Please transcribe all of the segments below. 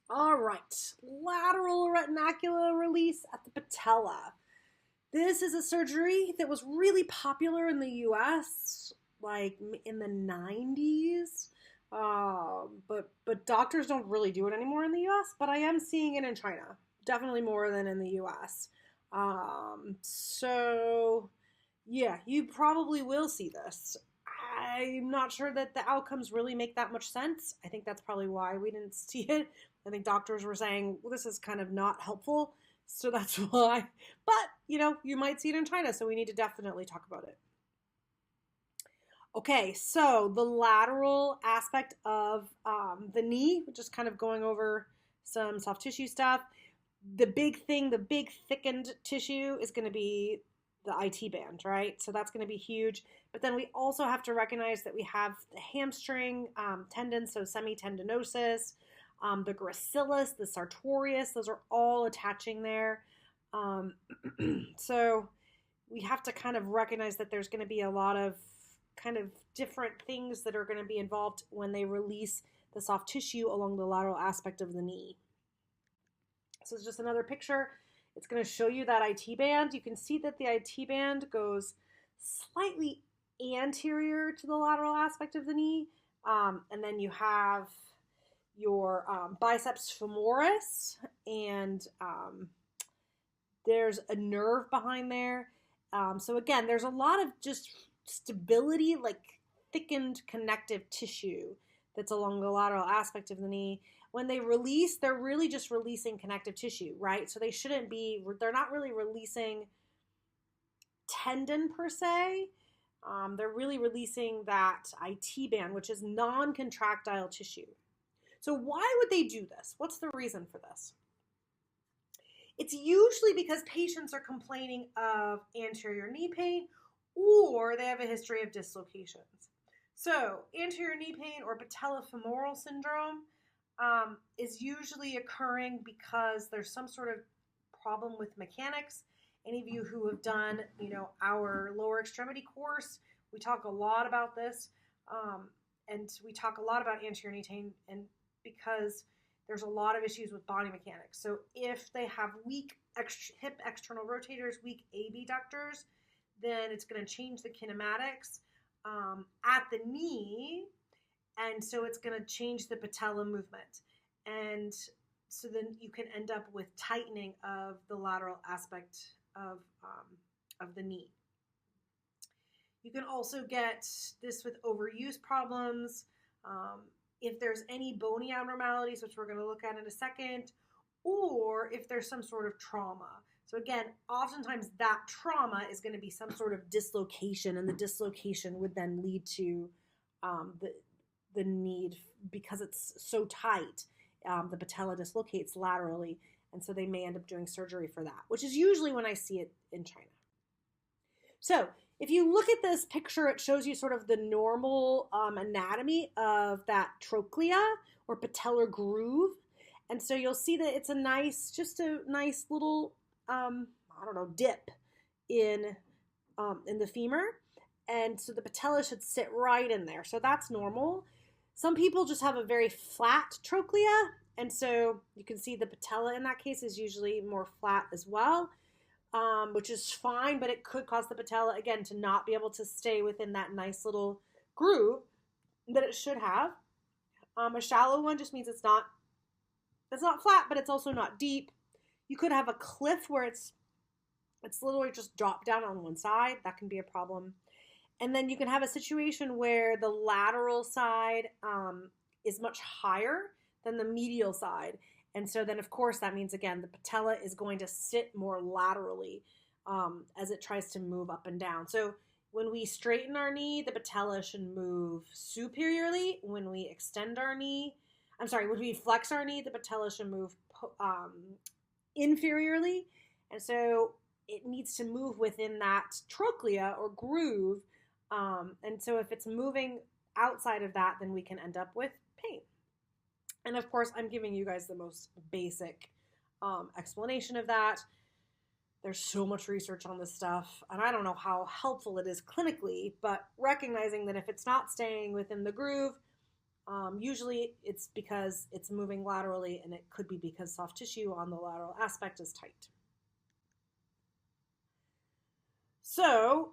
All right, lateral retinacular release at the patella. This is a surgery that was really popular in the US, like in the 90s. But doctors don't really do it anymore in the US, but I am seeing it in China, definitely more than in the US. So yeah, you probably will see this. I'm not sure that the outcomes really make that much sense. I think that's probably why we didn't see it. I think doctors were saying, well, this is kind of not helpful, so that's why. But, you might see it in China, so we need to definitely talk about it. Okay, so the lateral aspect of the knee, just kind of going over some soft tissue stuff. The big thing, the big thickened tissue is going to be the IT band, right? So that's going to be huge. But then we also have to recognize that we have the hamstring tendons, so semitendinosis, the gracilis, the sartorius, those are all attaching there. So we have to kind of recognize that there's going to be a lot of kind of different things that are going to be involved when they release the soft tissue along the lateral aspect of the knee. So it's just another picture. It's going to show you that IT band. You can see that the IT band goes slightly anterior to the lateral aspect of the knee. And then you have your biceps femoris, and there's a nerve behind there. So again, there's a lot of just stability, like thickened connective tissue that's along the lateral aspect of the knee. When they release, they're really just releasing connective tissue, right? So they're not really releasing tendon per se. They're really releasing that IT band, which is non-contractile tissue. So why would they do this? What's the reason for this? It's usually because patients are complaining of anterior knee pain or they have a history of dislocations. So anterior knee pain or patellofemoral syndrome is usually occurring because there's some sort of problem with mechanics. Any of you who have done, our lower extremity course, we talk a lot about this, and we talk a lot about anterior knee pain, and because there's a lot of issues with body mechanics. So if they have weak hip external rotators, weak abductors, then it's going to change the kinematics at the knee, and so it's going to change the patella movement. And so then you can end up with tightening of the lateral aspect of the knee. You can also get this with overuse problems. If there's any bony abnormalities, which we're going to look at in a second, or if there's some sort of trauma. So again, oftentimes that trauma is going to be some sort of dislocation, and the dislocation would then lead to the need, because it's so tight, the patella dislocates laterally, and so they may end up doing surgery for that, which is usually when I see it in China. So if you look at this picture, it shows you sort of the normal anatomy of that trochlea or patellar groove. And so you'll see that it's a nice little, dip in the femur. And so the patella should sit right in there. So that's normal. Some people just have a very flat trochlea. And so you can see the patella in that case is usually more flat as well. Which is fine, but it could cause the patella, again, to not be able to stay within that nice little groove that it should have. A shallow one just means it's not flat, but it's also not deep. You could have a cliff where it's literally just dropped down on one side. That can be a problem. And then you can have a situation where the lateral side is much higher than the medial side. And so then, of course, that means, again, the patella is going to sit more laterally as it tries to move up and down. So when we straighten our knee, the patella should move superiorly. When we when we flex our knee, the patella should move inferiorly. And so it needs to move within that trochlea or groove. And so if it's moving outside of that, then we can end up with pain. And of course, I'm giving you guys the most basic explanation of that. There's so much research on this stuff, and I don't know how helpful it is clinically, but recognizing that if it's not staying within the groove, Usually it's because it's moving laterally, and it could be because soft tissue on the lateral aspect is tight. So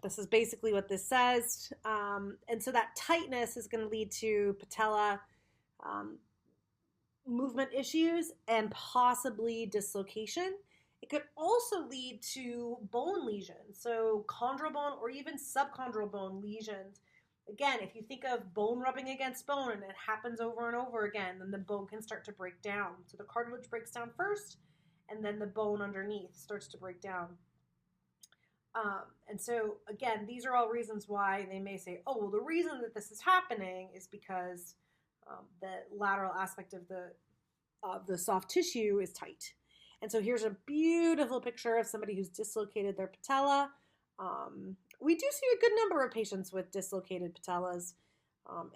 this is basically what this says. And so that tightness is going to lead to patella movement issues and possibly dislocation. It could also lead to bone lesions, so chondral bone or even subchondral bone lesions. Again, if you think of bone rubbing against bone and it happens over and over again, then the bone can start to break down. So the cartilage breaks down first, and then the bone underneath starts to break down. And so, again, these are all reasons why they may say, oh, well, the reason that this is happening is because the lateral aspect of the soft tissue is tight. And so here's a beautiful picture of somebody who's dislocated their patella. We do see a good number of patients with dislocated patellas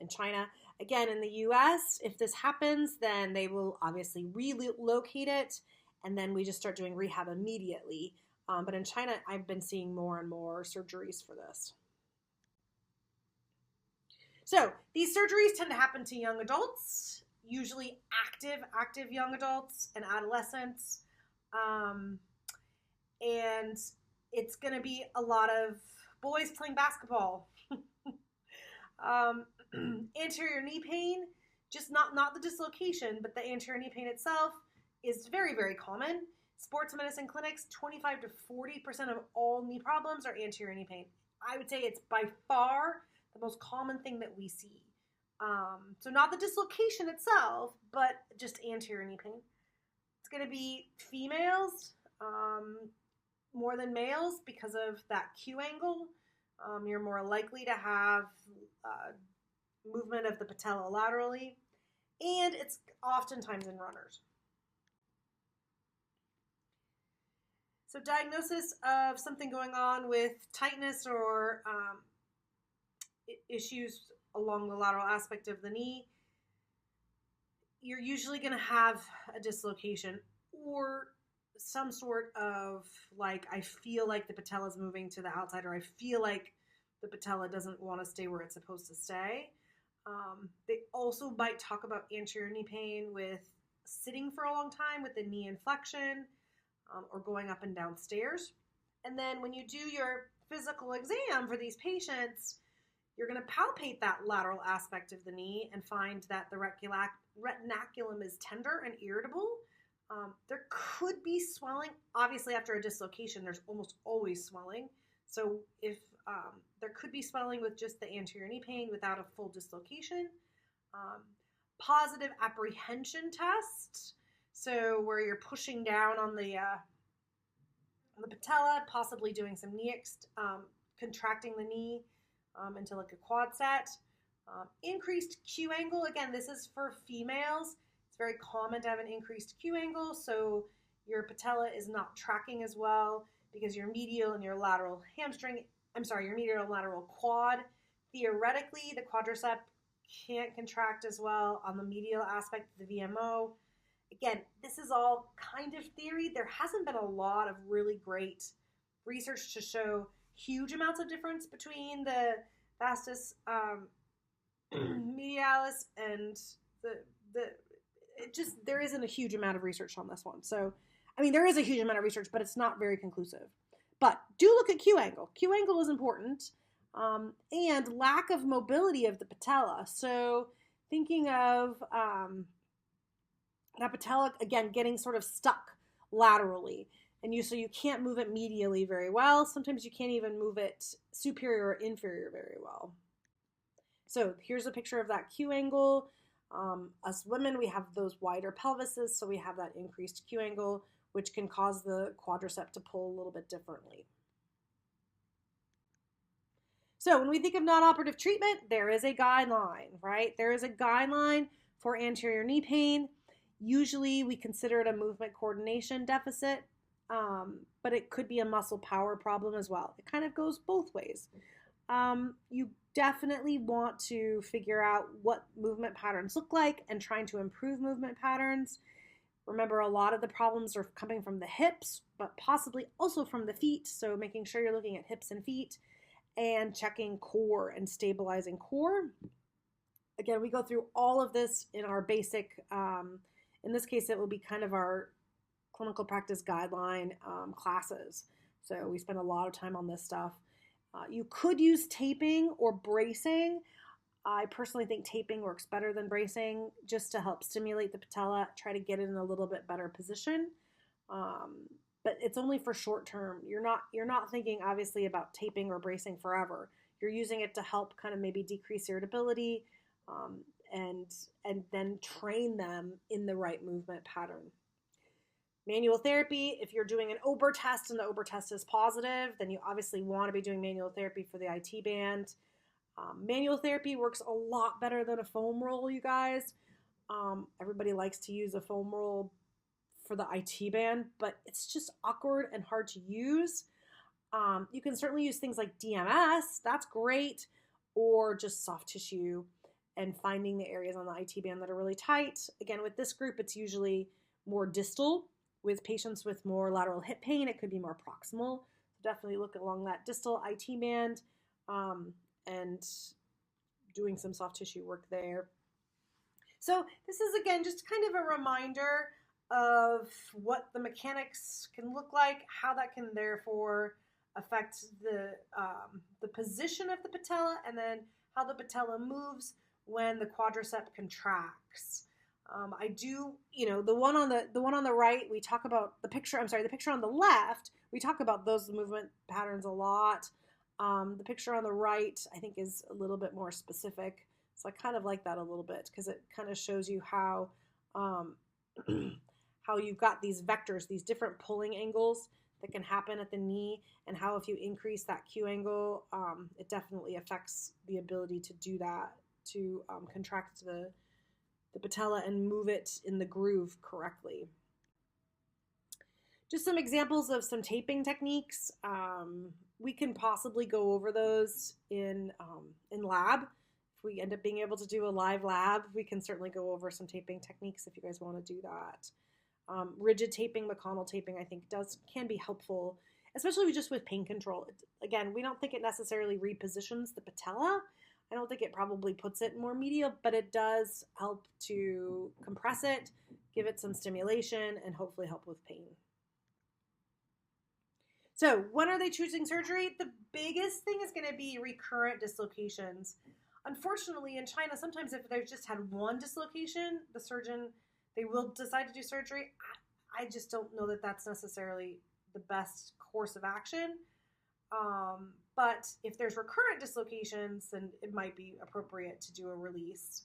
in China. Again, in the US, if this happens, then they will obviously relocate it, and then we just start doing rehab immediately. But in China, I've been seeing more and more surgeries for this. So these surgeries tend to happen to young adults, usually active young adults and adolescents. And it's going to be a lot of boys playing basketball. Anterior knee pain, just not the dislocation, but the anterior knee pain itself is very, very common. Sports medicine clinics, 25 to 40% of all knee problems are anterior knee pain. I would say it's by far the most common thing that we see. So not the dislocation itself, but just anterior knee pain. It's going to be females more than males because of that Q angle. You're more likely to have movement of the patella laterally, and it's oftentimes in runners. So diagnosis of something going on with tightness or issues along the lateral aspect of the knee, you're usually going to have a dislocation or some sort of like, I feel like the patella is moving to the outside, or I feel like the patella doesn't want to stay where it's supposed to stay. They also might talk about anterior knee pain with sitting for a long time with the knee inflection, or going up and down stairs. And then when you do your physical exam for these patients, you're going to palpate that lateral aspect of the knee and find that the retinaculum is tender and irritable. There could be swelling. Obviously, after a dislocation, there's almost always swelling. So if there could be swelling with just the anterior knee pain without a full dislocation. Positive apprehension test. So where you're pushing down on the patella, possibly doing some knee contracting the knee into like a quad set. Increased Q angle. Again, this is for females. It's very common to have an increased Q angle, so your patella is not tracking as well because your medial and your lateral your medial and lateral quad, theoretically, the quadricep can't contract as well on the medial aspect of the VMO. Again, this is all kind of theory. There hasn't been a lot of really great research to show huge amounts of difference between the vastus medialis and there isn't a huge amount of research on this one. So, I mean, there is a huge amount of research, but it's not very conclusive. But do look at Q angle. Q angle is important. And lack of mobility of the patella. So thinking of that patella, again, getting sort of stuck laterally. And so you can't move it medially very well. Sometimes you can't even move it superior or inferior very well. So here's a picture of that Q angle. Us women, we have those wider pelvises, so we have that increased Q angle, which can cause the quadricep to pull a little bit differently. So when we think of non-operative treatment, there is a guideline, right? There is a guideline for anterior knee pain. Usually we consider it a movement coordination deficit, but it could be a muscle power problem as well. It kind of goes both ways. You definitely want to figure out what movement patterns look like and trying to improve movement patterns. Remember, a lot of the problems are coming from the hips, but possibly also from the feet. So making sure you're looking at hips and feet and checking core and stabilizing core. again, we go through all of this in our basic, in this case, it will be kind of our clinical practice guideline classes. So we spend a lot of time on this stuff. You could use taping or bracing. I personally think taping works better than bracing, just to help stimulate the patella, try to get it in a little bit better position. But it's only for short term. You're not thinking obviously about taping or bracing forever. You're using it to help kind of maybe decrease irritability, and then train them in the right movement pattern. Manual therapy, if you're doing an OBER test and the OBER test is positive, then you obviously want to be doing manual therapy for the IT band. Manual therapy works a lot better than a foam roll, you guys. Everybody likes to use a foam roll for the IT band, but it's just awkward and hard to use. You can certainly use things like DMS, that's great, or just soft tissue and finding the areas on the IT band that are really tight. Again, with this group, it's usually more distal. With patients with more lateral hip pain, it could be more proximal. So definitely look along that distal IT band and doing some soft tissue work there. So this is, again, just kind of a reminder of what the mechanics can look like, how that can therefore affect the position of the patella, and then how the patella moves when the quadricep contracts. I do, the one on the right, we talk about the picture on the left, we talk about those movement patterns a lot. The picture on the right, I think, is a little bit more specific. So I kind of like that a little bit because it kind of shows you how you've got these vectors, these different pulling angles that can happen at the knee, and how if you increase that Q angle, it definitely affects the ability to do that, to contract the patella and move it in the groove correctly. Just some examples of some taping techniques. We can possibly go over those in lab. If we end up being able to do a live lab, we can certainly go over some taping techniques if you guys want to do that. Rigid taping, McConnell taping, I think can be helpful, especially just with pain control. Again, we don't think it necessarily repositions the patella. I don't think it probably puts it more medial, but it does help to compress it, give it some stimulation, and hopefully help with pain. So when are they choosing surgery? The biggest thing is going to be recurrent dislocations. Unfortunately, in China, sometimes if they've just had one dislocation, the surgeon, they will decide to do surgery. I just don't know that that's necessarily the best course of action. But if there's recurrent dislocations, then it might be appropriate to do a release.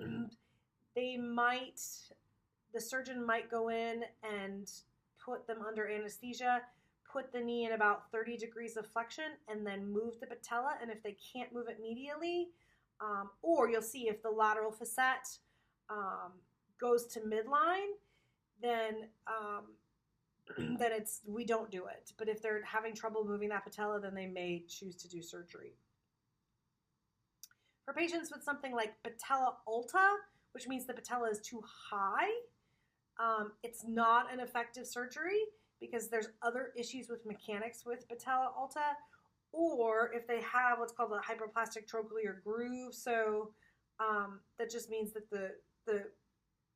The surgeon might go in and put them under anesthesia, put the knee in about 30 degrees of flexion, and then move the patella. And if they can't move it medially, or you'll see if the lateral facet goes to midline, then we don't do it. But if they're having trouble moving that patella, then they may choose to do surgery. For patients with something like patella alta, which means the patella is too high, it's not an effective surgery because there's other issues with mechanics with patella alta, or if they have what's called a hyperplastic trochlear groove. So that just means that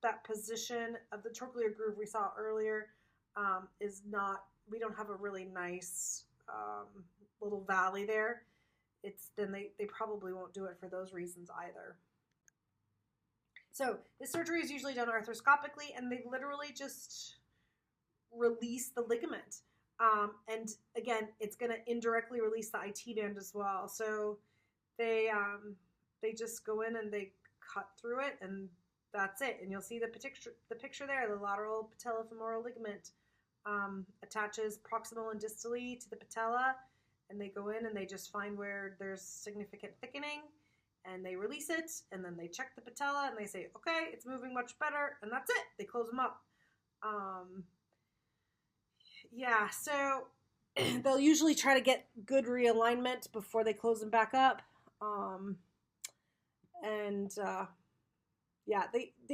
that position of the trochlear groove we saw earlier is not, we don't have a really nice little valley there. Then they probably won't do it for those reasons either. So this surgery is usually done arthroscopically, and they literally just release the ligament. And again, it's going to indirectly release the IT band as well. So they just go in and they cut through it, and that's it. And you'll see the picture there. The lateral patellofemoral ligament attaches proximal and distally to the patella, and they go in and they just find where there's significant thickening, and they release it, and then they check the patella, and they say, okay, it's moving much better, and that's it. They close them up. So they'll usually try to get good realignment before they close them back up. They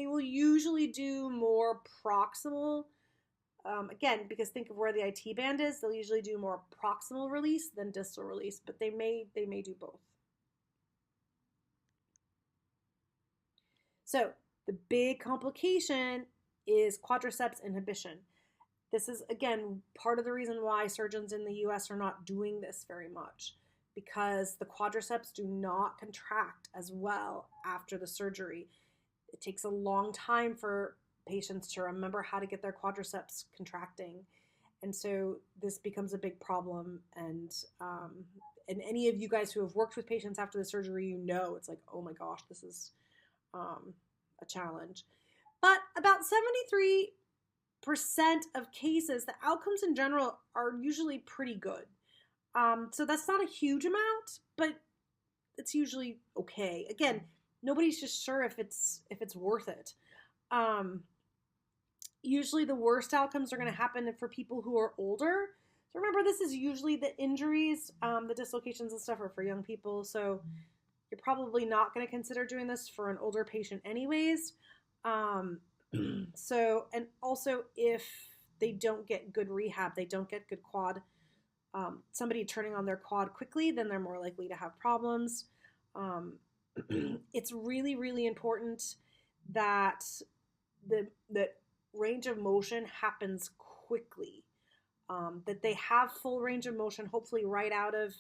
will usually do more proximal. Again, because think of where the IT band is, they'll usually do more proximal release than distal release, but they may do both. So the big complication is quadriceps inhibition. This is, again, part of the reason why surgeons in the US are not doing this very much, because the quadriceps do not contract as well after the surgery. It takes a long time for patients to remember how to get their quadriceps contracting. And so this becomes a big problem. And any of you guys who have worked with patients after the surgery, you know, it's like, oh my gosh, this is a challenge. But about 73% of cases, the outcomes in general are usually pretty good. So that's not a huge amount, but it's usually okay. Again, nobody's just sure if it's worth it. Usually the worst outcomes are going to happen for people who are older. So remember, this is usually the injuries, the dislocations and stuff are for young people. So you're probably not going to consider doing this for an older patient anyways. So, and also if they don't get good rehab, they don't get good quad, somebody turning on their quad quickly, then they're more likely to have problems. It's really, really important that that range of motion happens quickly, that they have full range of motion, hopefully right out of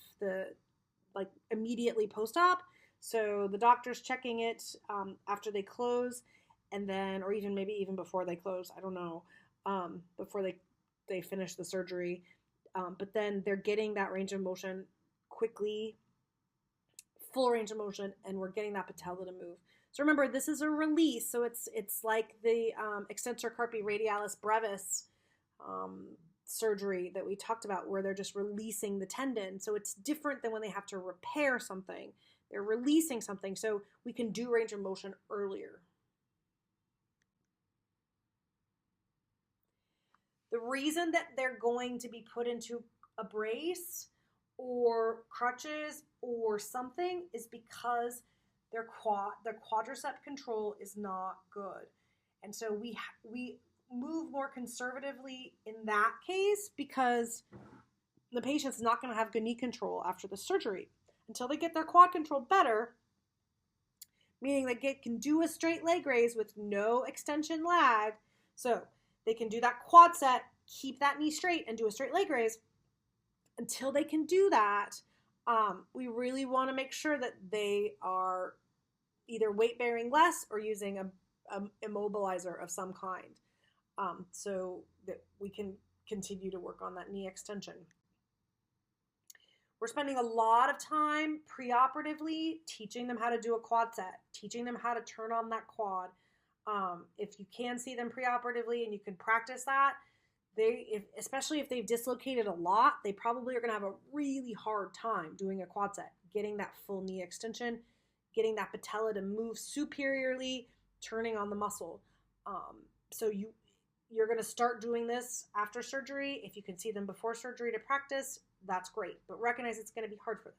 like immediately post-op. So the doctor's checking it after they close, and then, or even maybe even before they close, I don't know, before they finish the surgery. But then they're getting that range of motion quickly, full range of motion, and we're getting that patella to move. So remember, this is a release. So it's like the extensor carpi radialis brevis surgery that we talked about, where they're just releasing the tendon. So it's different than when they have to repair something. They're releasing something, so we can do range of motion earlier. The reason that they're going to be put into a brace or crutches or something is because their quadricep control is not good. And so we move more conservatively in that case, because the patient's not going to have good knee control after the surgery until they get their quad control better, meaning they can do a straight leg raise with no extension lag. So they can do that quad set, keep that knee straight, and do a straight leg raise. Until they can do that, we really want to make sure that they are either weight bearing less or using a immobilizer of some kind, so that we can continue to work on that knee extension. We're spending a lot of time preoperatively teaching them how to do a quad set, teaching them how to turn on that quad. If you can see them preoperatively and you can practice that, especially if they've dislocated a lot, they probably are going to have a really hard time doing a quad set, getting that full knee extension, getting that patella to move superiorly, turning on the muscle. So you're going to start doing this after surgery. If you can see them before surgery to practice, that's great, but recognize it's going to be hard for them.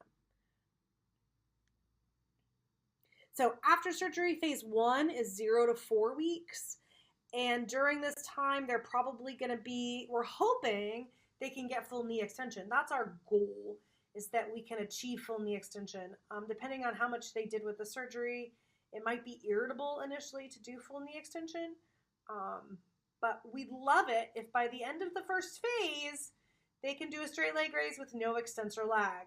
So after surgery, phase 1 is 0 to 4 weeks. And during this time, they're probably going to be, we're hoping they can get full knee extension. That's our goal, is that we can achieve full knee extension. Depending on how much they did with the surgery, it might be irritable initially to do full knee extension. But we'd love it if by the end of the first phase, they can do a straight leg raise with no extensor lag.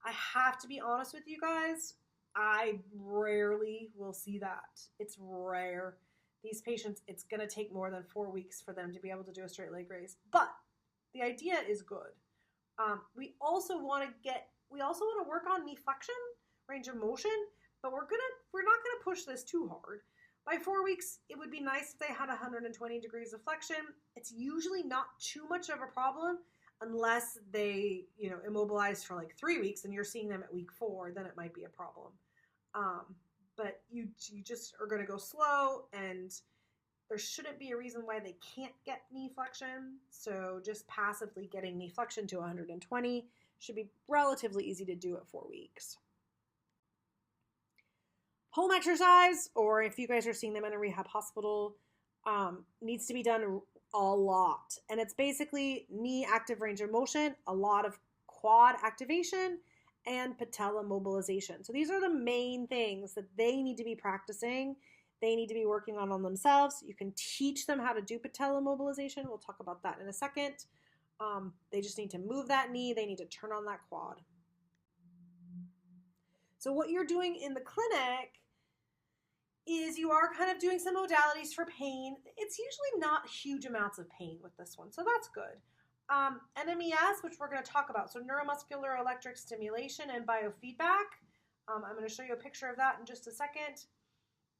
I have to be honest with you guys, I rarely will see that. It's rare. These patients, it's going to take more than 4 weeks for them to be able to do a straight leg raise. But the idea is good. We also want to work on knee flexion, range of motion, but we're not going to push this too hard. By 4 weeks, it would be nice if they had 120 degrees of flexion. It's usually not too much of a problem unless they, immobilize for like 3 weeks and you're seeing them at week 4, then it might be a problem. But you just are going to go slow, and there shouldn't be a reason why they can't get knee flexion. So just passively getting knee flexion to 120 should be relatively easy to do at 4 weeks. Home exercise, or if you guys are seeing them in a rehab hospital, needs to be done a lot. And it's basically knee active range of motion, a lot of quad activation, and patella mobilization. So these are the main things that they need to be practicing. they need to be working on themselves. You can teach them how to do patella mobilization. We'll talk about that in a second. They just need to move that knee. They need to turn on that quad. So what you're doing in the clinic is you are kind of doing some modalities for pain. It's usually not huge amounts of pain with this one, so that's good. NMES, which we're going to talk about, so neuromuscular electric stimulation and biofeedback. I'm going to show you a picture of that in just a second.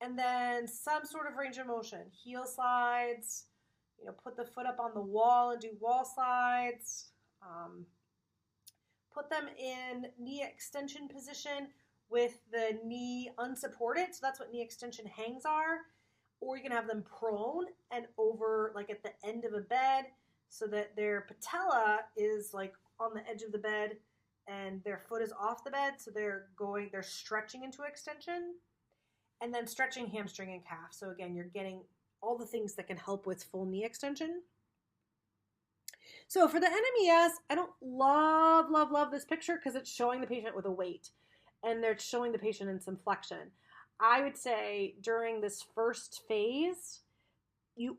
And then some sort of range of motion, heel slides, put the foot up on the wall and do wall slides. Put them in knee extension position with the knee unsupported. So that's what knee extension hangs are. Or you can have them prone and over like at the end of a bed so that their patella is like on the edge of the bed and their foot is off the bed. So they're stretching into extension and then stretching hamstring and calf. So again, you're getting all the things that can help with full knee extension. So for the NMES, I don't love this picture because it's showing the patient with a weight and they're showing the patient in some flexion. I would say during this first phase, you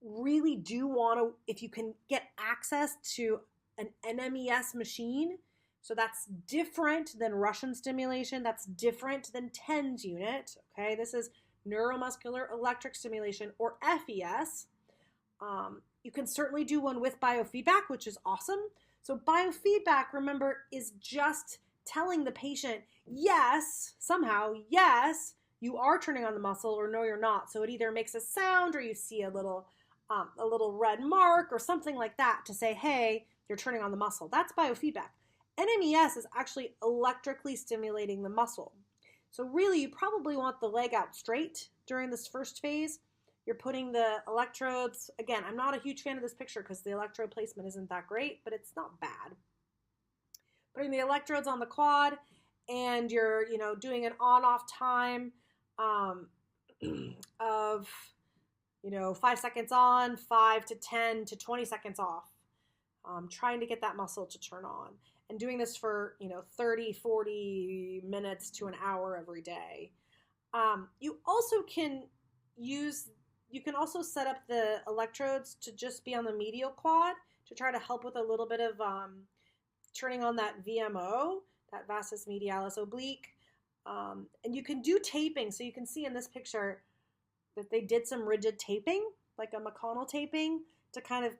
really do want to, if you can get access to an NMES machine, so that's different than Russian stimulation, that's different than TENS unit, okay? This is neuromuscular electric stimulation, or FES. You can certainly do one with biofeedback, which is awesome. So biofeedback, remember, is just telling the patient, yes, somehow, yes, you are turning on the muscle, or no, you're not. So it either makes a sound or you see a little red mark or something like that to say, hey, you're turning on the muscle. That's biofeedback. NMES is actually electrically stimulating the muscle. So really, you probably want the leg out straight during this first phase. You're putting the electrodes, again, I'm not a huge fan of this picture because the electrode placement isn't that great, but it's not bad. Putting the electrodes on the quad, and you're, doing an on-off time of, 5 seconds on, 5 to 10 to 20 seconds off, trying to get that muscle to turn on. And doing this for, 30, 40 minutes to an hour every day. You can also set up the electrodes to just be on the medial quad to try to help with a little bit of turning on that VMO, that vastus medialis oblique. And you can do taping. So you can see in this picture that they did some rigid taping, like a McConnell taping, to kind of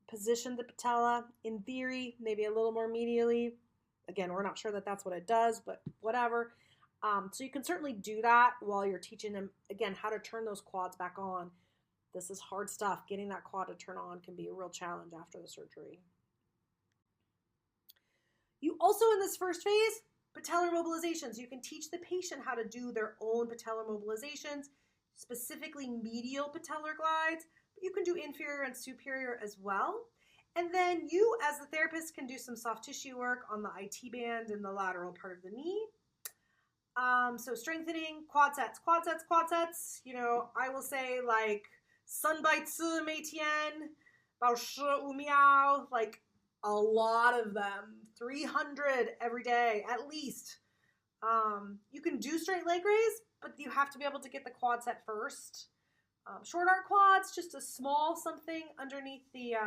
position the patella, in theory, maybe a little more medially. Again, we're not sure that that's what it does, but whatever. So you can certainly do that while you're teaching them, again, how to turn those quads back on. This is hard stuff. Getting that quad to turn on can be a real challenge after the surgery. You also, in this first phase, patellar mobilizations. You can teach the patient how to do their own patellar mobilizations, specifically medial patellar glides. You can do inferior and superior as well. And then you, as the therapist, can do some soft tissue work on the IT band and the lateral part of the knee. So strengthening, quad sets. I will say like 300次每天, 保持5秒, like a lot of them, 300 every day at least. You can do straight leg raise, but you have to be able to get the quad set first. Short arc quads, just a small something underneath the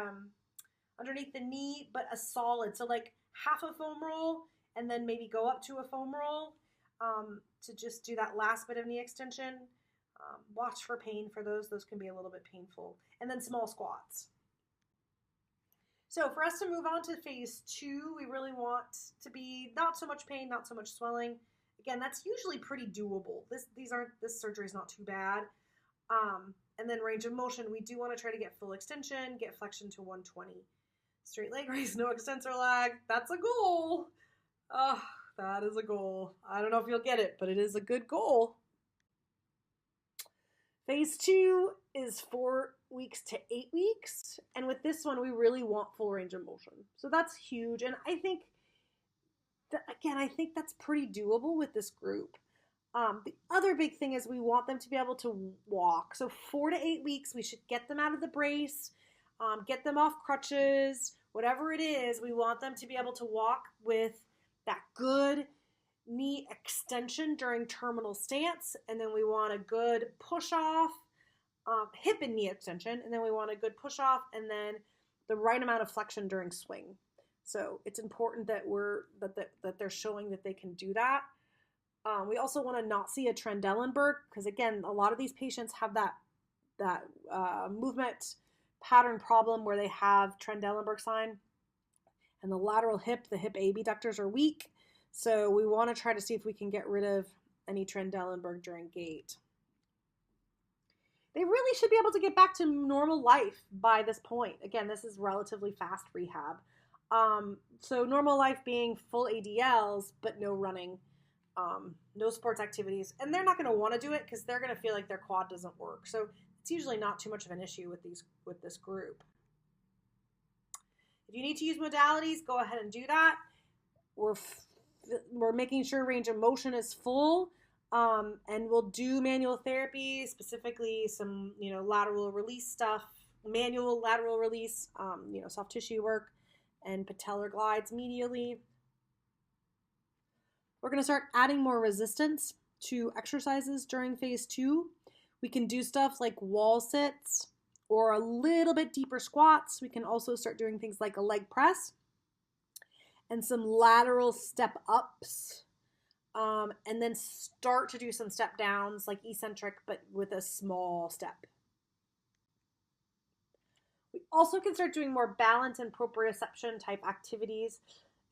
knee, but a solid. So like half a foam roll, and then maybe go up to a foam roll to just do that last bit of knee extension. Watch for pain for those. Those can be a little bit painful. And then small squats. So for us to move on to phase 2, we really want to be not so much pain, not so much swelling. Again, that's usually pretty doable. This surgery is not too bad. And then range of motion, we do want to try to get full extension, get flexion to 120. Straight leg raise, no extensor lag. That's a goal. Oh, that is a goal. I don't know if you'll get it, but it is a good goal. Phase 2 is 4 weeks to 8 weeks. And with this one, we really want full range of motion. So that's huge. And I think that's pretty doable with this group. The other big thing is we want them to be able to walk. So 4 to 8 weeks, we should get them out of the brace, get them off crutches, whatever it is. We want them to be able to walk with that good, knee extension during terminal stance, and then we want a good push off, hip and knee extension, and then we want a good push off, and then the right amount of flexion during swing. So it's important that that they're showing that they can do that. We also want to not see a Trendelenburg, because again, a lot of these patients have that movement pattern problem where they have Trendelenburg sign, and the lateral hip, the hip abductors are weak. So we want to try to see if we can get rid of any Trendelenburg during gait. They really should be able to get back to normal life by this point. Again, this is relatively fast rehab. So normal life being full ADLs, but no running, no sports activities. And they're not going to want to do it because they're going to feel like their quad doesn't work. So it's usually not too much of an issue with this group. If you need to use modalities, go ahead and do that. We're making sure range of motion is full. And we'll do manual therapy, specifically some, lateral release stuff, manual lateral release, soft tissue work, and patellar glides medially. We're going to start adding more resistance to exercises during phase 2. We can do stuff like wall sits or a little bit deeper squats. We can also start doing things like a leg press and some lateral step ups. And then start to do some step downs like eccentric, but with a small step. We also can start doing more balance and proprioception type activities.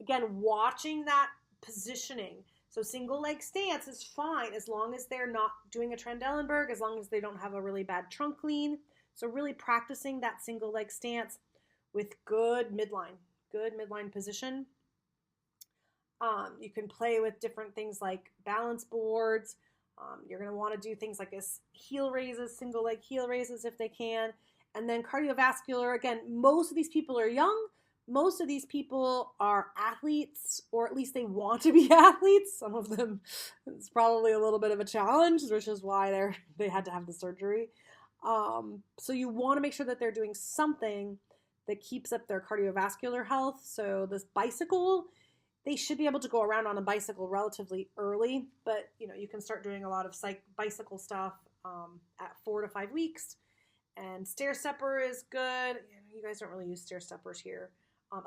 Again, watching that positioning. So single leg stance is fine as long as they're not doing a Trendelenburg, as long as they don't have a really bad trunk lean. So really practicing that single leg stance with good midline position. You can play with different things like balance boards. You're going to want to do things like heel raises, single leg heel raises if they can. And then cardiovascular, again, most of these people are young. Most of these people are athletes, or at least they want to be athletes. Some of them, it's probably a little bit of a challenge, which is why they had to have the surgery. So you want to make sure that they're doing something that keeps up their cardiovascular health. So this bicycle, they should be able to go around on a bicycle relatively early, but you can start doing a lot of bicycle stuff at 4 to 5 weeks. And stair stepper is good. You guys don't really use stair steppers here.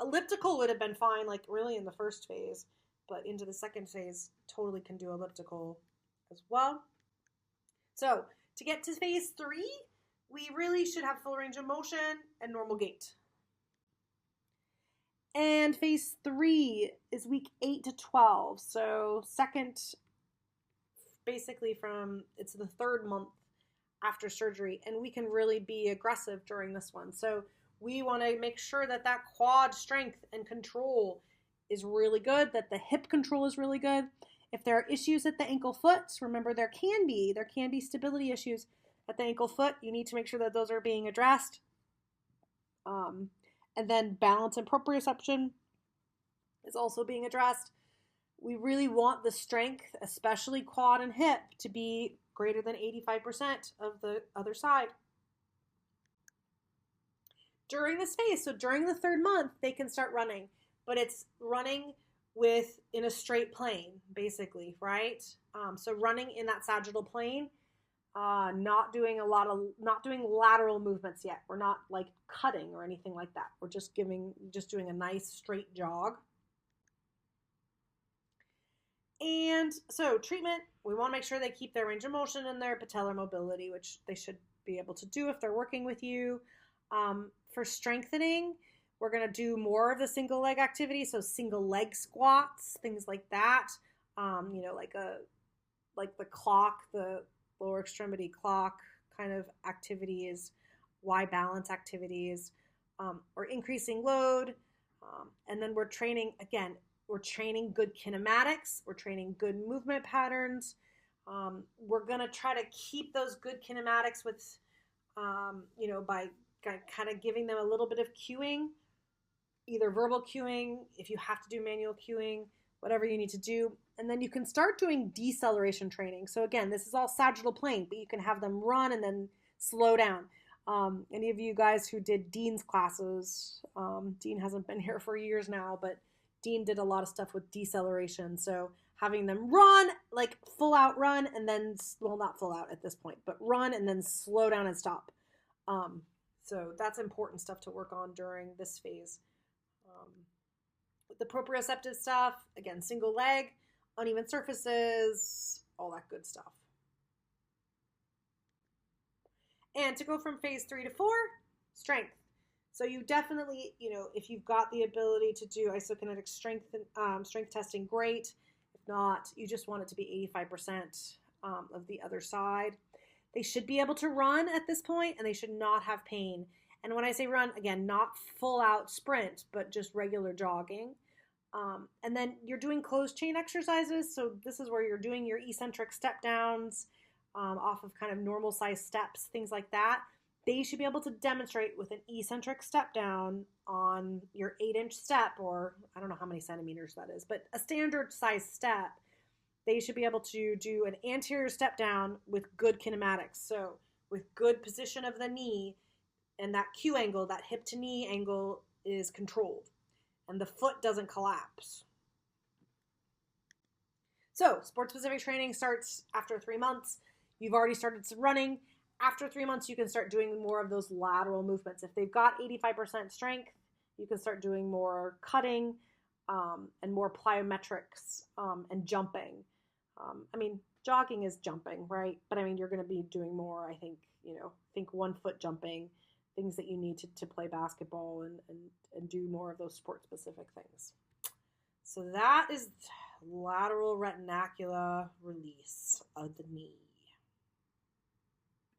Elliptical would have been fine, like really in the first phase, but into the second phase, totally can do elliptical as well. So to get to phase 3, we really should have full range of motion and normal gait. And phase 3 is week 8 to 12. So second, basically it's the 3rd month after surgery, and we can really be aggressive during this one. So we want to make sure that quad strength and control is really good, that the hip control is really good. If there are issues at the ankle foot, remember there can be stability issues at the ankle foot. You need to make sure that those are being addressed. And then balance and proprioception is also being addressed. We really want the strength, especially quad and hip, to be greater than 85% of the other side. During this phase, so during the 3rd month, they can start running, but it's running in a straight plane, basically, right? So running in that sagittal plane. Not doing lateral movements yet. We're not like cutting or anything like that. We're just doing a nice straight jog. And so treatment, we want to make sure they keep their range of motion and their patellar mobility, which they should be able to do if they're working with you. For strengthening, we're going to do more of the single leg activity. So single leg squats, things like that. Like the clock, the lower extremity clock kind of activities, Y balance activities, or increasing load. And then we're training good kinematics. We're training good movement patterns. We're going to try to keep those good kinematics with, by kind of giving them a little bit of cueing, either verbal cueing, if you have to do manual cueing, whatever you need to do. And then you can start doing deceleration training. So again, this is all sagittal plane, but you can have them run and then slow down. Any of you guys who did Dean's classes, Dean hasn't been here for years now, but Dean did a lot of stuff with deceleration. So having them run, like full out run, and then, well, not full out at this point, but run and then slow down and stop. So that's important stuff to work on during this phase. The proprioceptive stuff, again, single leg, uneven surfaces, all that good stuff. And to go from phase 3 to 4, strength. So you definitely, if you've got the ability to do isokinetic strength testing, great. If not, you just want it to be 85% of the other side. They should be able to run at this point, and they should not have pain. And when I say run, again, not full out sprint, but just regular jogging. And then you're doing closed chain exercises. So this is where you're doing your eccentric step downs off of kind of normal size steps, things like that. They should be able to demonstrate with an eccentric step down on your 8-inch step, or I don't know how many centimeters that is, but a standard size step. They should be able to do an anterior step down with good kinematics. So with good position of the knee, and that Q angle, that hip to knee angle is controlled, and the foot doesn't collapse. So sport-specific training starts after 3 months. You've already started running. After 3 months, you can start doing more of those lateral movements. If they've got 85% strength, you can start doing more cutting and more plyometrics and jumping. Jogging is jumping, right? But you're going to be doing more, I think, think 1 foot jumping, things that you need to play basketball and do more of those sport-specific things. So that is lateral retinacular release of the knee.